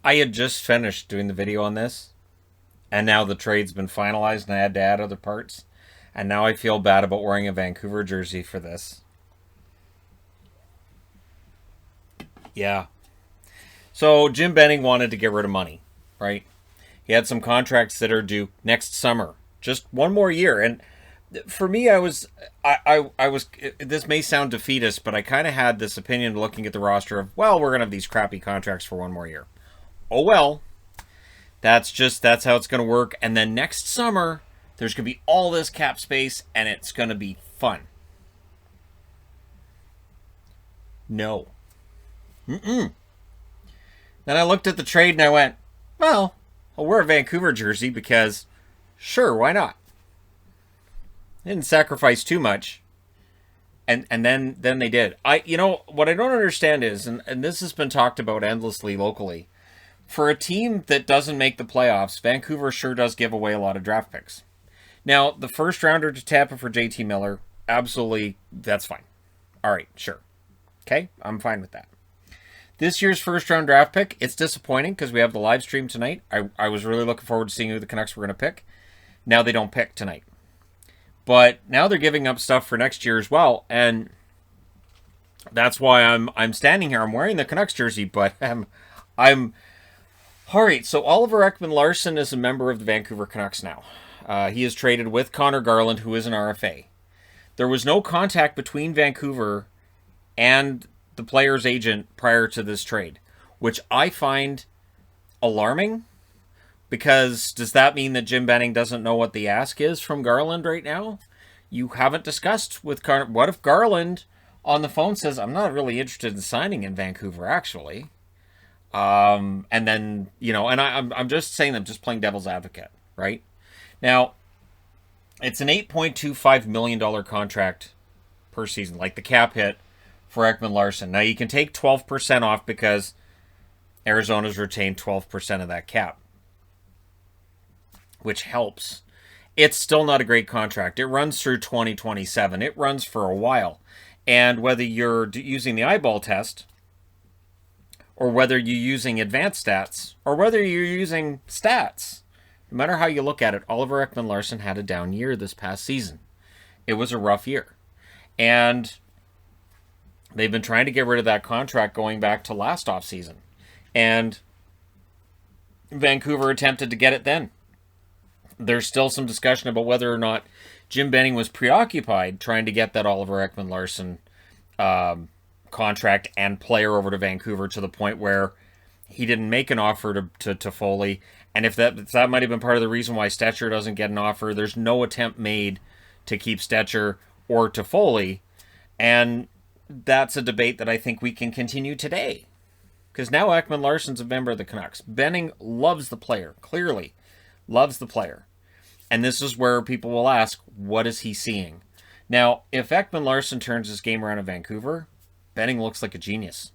I had just finished doing the video on this, and now the trade's been finalized, and I had to add other parts. And now I feel bad about wearing a Vancouver jersey for this. Yeah. So Jim Benning wanted to get rid of money, right? He had some contracts that are due next summer, just one more year. And for me, I was. This may sound defeatist, but I kind of had this opinion looking at the roster of, well, we're gonna have these crappy contracts for one more year. Oh well, that's how it's gonna work. And then next summer, there's gonna be all this cap space, and it's gonna be fun. No. Mm-mm. Then I looked at the trade and I went, well, I'll wear a Vancouver jersey because, sure, why not? Didn't sacrifice too much, and then they did. What I don't understand is, and this has been talked about endlessly locally, for a team that doesn't make the playoffs, Vancouver sure does give away a lot of draft picks. Now, the first rounder to Tampa for JT Miller, absolutely, that's fine. All right, sure. Okay, I'm fine with that. This year's first round draft pick, it's disappointing because we have the live stream tonight. I was really looking forward to seeing who the Canucks were going to pick. Now they don't pick tonight. But now they're giving up stuff for next year as well, and that's why I'm standing here. I'm wearing the Canucks jersey, but I'm all right. So Oliver Ekman-Larsson is a member of the Vancouver Canucks now. He is traded with Connor Garland, who is an RFA. There was no contact between Vancouver and the player's agent prior to this trade, which I find alarming. Because does that mean that Jim Benning doesn't know what the ask is from Garland right now? You haven't discussed with Garland. What if Garland on the phone says, I'm not really interested in signing in Vancouver, actually? And then, and I'm just saying, I'm just playing devil's advocate, right? Now, it's an $8.25 million contract per season, like the cap hit for Ekman-Larsson. Now, you can take 12% off because Arizona's retained 12% of that cap, which helps. It's still not a great contract. It runs through 2027. It runs for a while. And whether you're using the eyeball test, or whether you're using advanced stats, or whether you're using stats, no matter how you look at it, Oliver Ekman-Larsson had a down year this past season. It was a rough year. And they've been trying to get rid of that contract going back to last offseason. And Vancouver attempted to get it then. There's still some discussion about whether or not Jim Benning was preoccupied trying to get that Oliver Ekman-Larsson contract and player over to Vancouver to the point where he didn't make an offer to Foley. And if that might have been part of the reason why Stetcher doesn't get an offer, there's no attempt made to keep Stetcher or to Foley. And that's a debate that I think we can continue today. Because now Ekman-Larsson's a member of the Canucks. Benning loves the player, clearly loves the player. And this is where people will ask, what is he seeing? Now, if Ekman-Larsson turns his game around in Vancouver, Benning looks like a genius.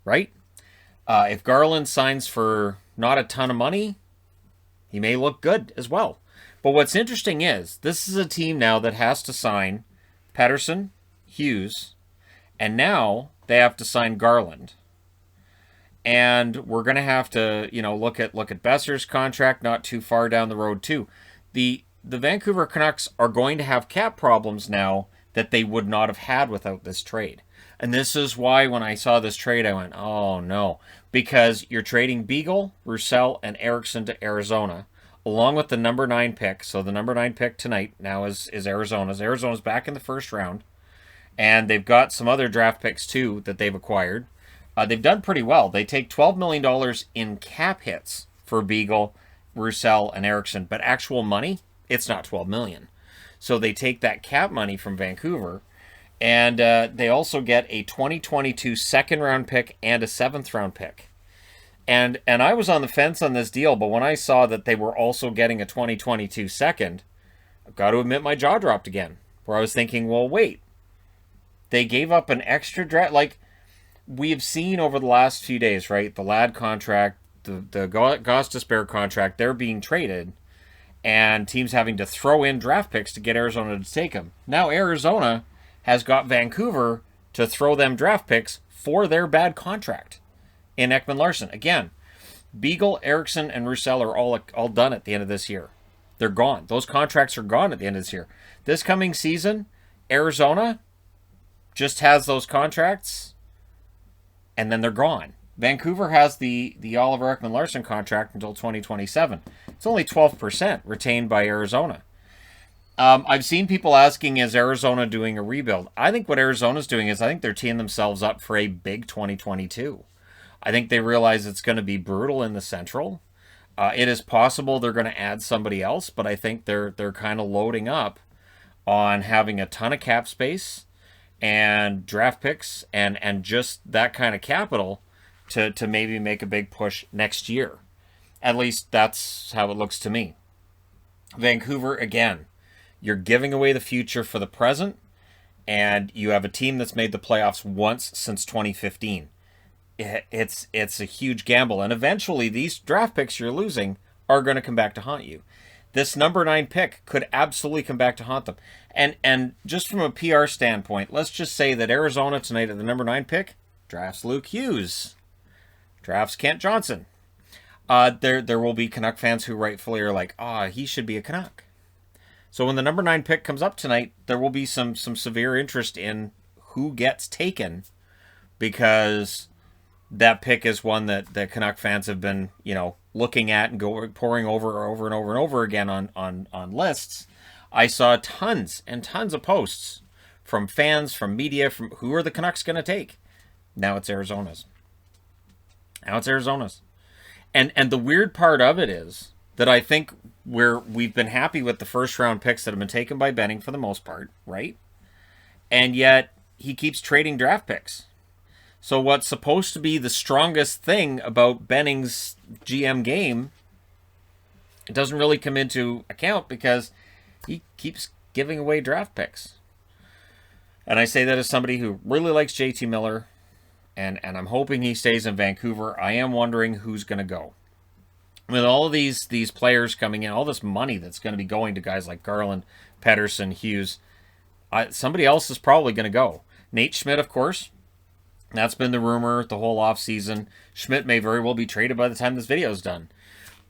Right? If Garland signs for not a ton of money, he may look good as well. But what's interesting is, this is a team now that has to sign Pettersson, Hughes, and now they have to sign Garland. And we're going to have to, look at Besser's contract not too far down the road too. The Vancouver Canucks are going to have cap problems now that they would not have had without this trade. And this is why when I saw this trade, I went, oh no. Because you're trading Beagle, Roussel, and Eriksson to Arizona, along with the number 9 pick. So the number 9 pick tonight now is Arizona's. Arizona's back in the first round. And they've got some other draft picks too that they've acquired. They've done pretty well. They take $12 million in cap hits for Beagle, Roussel, and Eriksson. But actual money, it's not $12 million. So they take that cap money from Vancouver. And they also get a 2022 second-round pick and a 7th-round pick. And I was on the fence on this deal, but when I saw that they were also getting a 2022 second, I've got to admit my jaw dropped again. Where I was thinking, well, wait. They gave up an extra draft. Like, we have seen over the last few days, right? The Ladd contract, the Gostisbehere contract, they're being traded. And teams having to throw in draft picks to get Arizona to take them. Now Arizona has got Vancouver to throw them draft picks for their bad contract. in Ekman Larson. Again, Beagle, Eriksson, and Roussel are all done at the end of this year. They're gone. Those contracts are gone at the end of this year. This coming season, Arizona just has those contracts, and then they're gone. Vancouver has the Oliver Ekman Larson contract until 2027. It's only 12% retained by Arizona. I've seen people asking, is Arizona doing a rebuild? I think what Arizona's doing is I think they're teeing themselves up for a big 2022. I think they realize it's going to be brutal in the Central. It is possible they're going to add somebody else, but I think they're kind of loading up on having a ton of cap space and draft picks and just that kind of capital to maybe make a big push next year. At least that's how it looks to me. Vancouver, again, you're giving away the future for the present, and you have a team that's made the playoffs once since 2015. It's a huge gamble, and eventually these draft picks you're losing are going to come back to haunt you. This number 9 pick could absolutely come back to haunt them. And just from a PR standpoint, let's just say that Arizona tonight at the number 9 pick drafts Luke Hughes, drafts Kent Johnson. There will be Canuck fans who rightfully are like, he should be a Canuck. So when the number 9 pick comes up tonight, there will be some severe interest in who gets taken, because that pick is one that the Canuck fans have been, looking at and pouring over and over again on lists. I saw tons and tons of posts from fans, from media, from who are the Canucks going to take. Now it's Arizona's. And the weird part of it is that I think we've been happy with the first round picks that have been taken by Benning for the most part, right? And yet he keeps trading draft picks. So what's supposed to be the strongest thing about Benning's GM game, it doesn't really come into account because he keeps giving away draft picks. And I say that as somebody who really likes JT Miller, and I'm hoping he stays in Vancouver. I am wondering who's going to go. With all of these players coming in, all this money that's going to be going to guys like Garland, Pettersson, Hughes, somebody else is probably going to go. Nate Schmidt, of course. That's been the rumor the whole offseason. Schmidt may very well be traded by the time this video is done.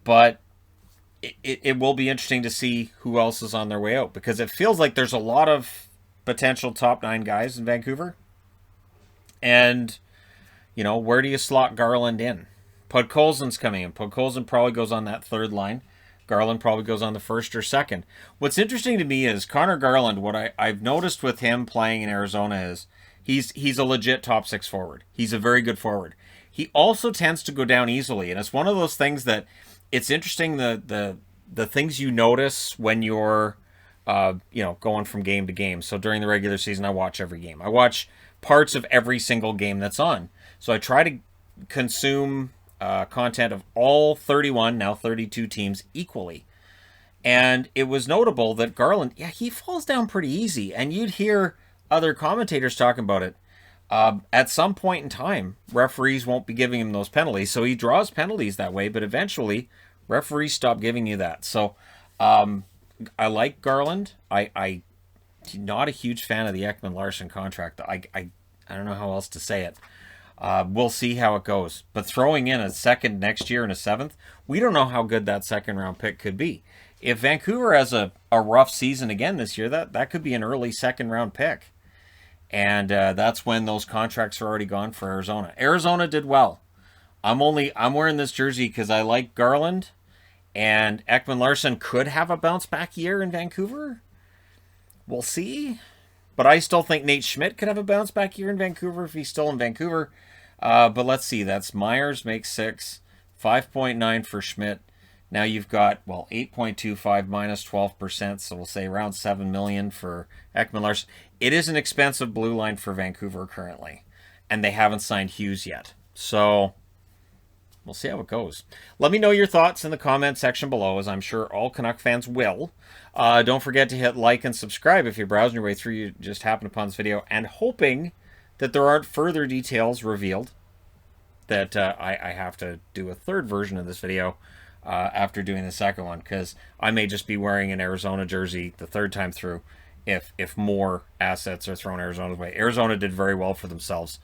But it will be interesting to see who else is on their way out, because it feels like there's a lot of potential top 9 guys in Vancouver. And, where do you slot Garland in? Podkolzin's coming in. Podkolzin probably goes on that third line. Garland probably goes on the first or second. What's interesting to me is Connor Garland, what I've noticed with him playing in Arizona is he's a legit top 6 forward. He's a very good forward. He also tends to go down easily, and it's one of those things that it's interesting the things you notice when you're going from game to game. So during the regular season, I watch every game. I watch parts of every single game that's on. So I try to consume content of all 31, now 32 teams equally. And it was notable that Garland, he falls down pretty easy. And you'd hear other commentators talking about it. At some point in time, referees won't be giving him those penalties. So he draws penalties that way, but eventually referees stop giving you that. So I like Garland. I'm not a huge fan of the Ekman Larson contract. I don't know how else to say it. We'll see how it goes. But throwing in a second next year and a 7th, we don't know how good that second round pick could be. If Vancouver has a rough season again this year, that could be an early second round pick. And that's when those contracts are already gone for Arizona. Arizona did well. I'm wearing this jersey because I like Garland, and Ekman Larson could have a bounce back year in Vancouver. We'll see. But I still think Nate Schmidt could have a bounce back year in Vancouver if he's still in Vancouver. But let's see. That's Myers makes 6, 5.9 for Schmidt. Now you've got, 8.25 minus 12%, so we'll say around $7 million for Ekman Larson. It is an expensive blue line for Vancouver currently, and they haven't signed Hughes yet. So we'll see how it goes. Let me know your thoughts in the comment section below, as I'm sure all Canuck fans will. Don't forget to hit like and subscribe if you're browsing your way through, you just happened upon this video, and hoping that there aren't further details revealed, that I have to do a third version of this video after doing the second one, because I may just be wearing an Arizona jersey the third time through, if more assets are thrown Arizona's way. Arizona did very well for themselves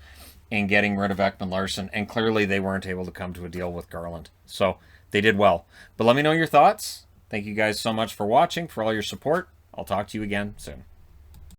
in getting rid of Ekman-Larsson, and clearly they weren't able to come to a deal with Garland. So they did well. But let me know your thoughts. Thank you guys so much for watching, for all your support. I'll talk to you again soon.